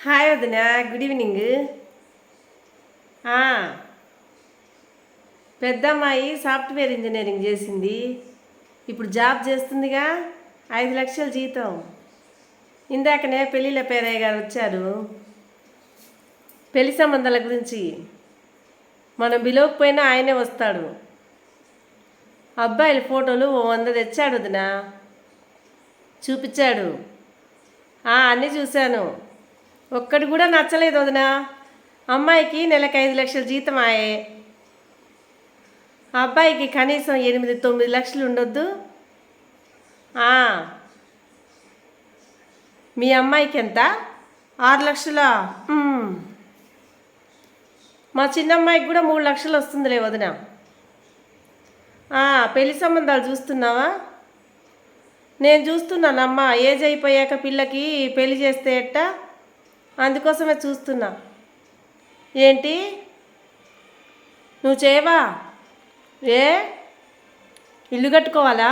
Hi వదిన, good evening. పెద్దమ్మాయి software engineering చేసింది, ఇప్పుడు జాబ్ చేస్తుందిగా. 5 లక్షల జీతం. ఇందాకనే పెళ్ళిళ్ళ పేరయ్య గారు వచ్చారు, పెళ్లి సంబంధాల గురించి. మనం పిలవకపోయినా ఆయనే వస్తాడు. అబ్బాయిల ఫోటోలు 100 తెచ్చాడు వదిన, చూపించాడు. అన్నీ చూశాను, ఒక్కటి కూడా నచ్చలేదు వదిన. అమ్మాయికి నెలకు 5 లక్షల జీతం ఆయే, అబ్బాయికి కనీసం 8-9 లక్షలు ఉండొద్దు. మీ అమ్మాయికి ఎంత? 6 లక్షలా? మా చిన్నమ్మాయికి కూడా 3 లక్షలు వస్తుందిలే వదిన. పెళ్లి సంబంధాలు చూస్తున్నావా? నేను చూస్తున్నానమ్మా, ఏజ్ అయిపోయాక పిల్లకి పెళ్లి చేస్తే ఎట్టా, అందుకోసమే చూస్తున్నా. ఏంటి, నువ్వు చేయవా? ఇల్లు కట్టుకోవాలా?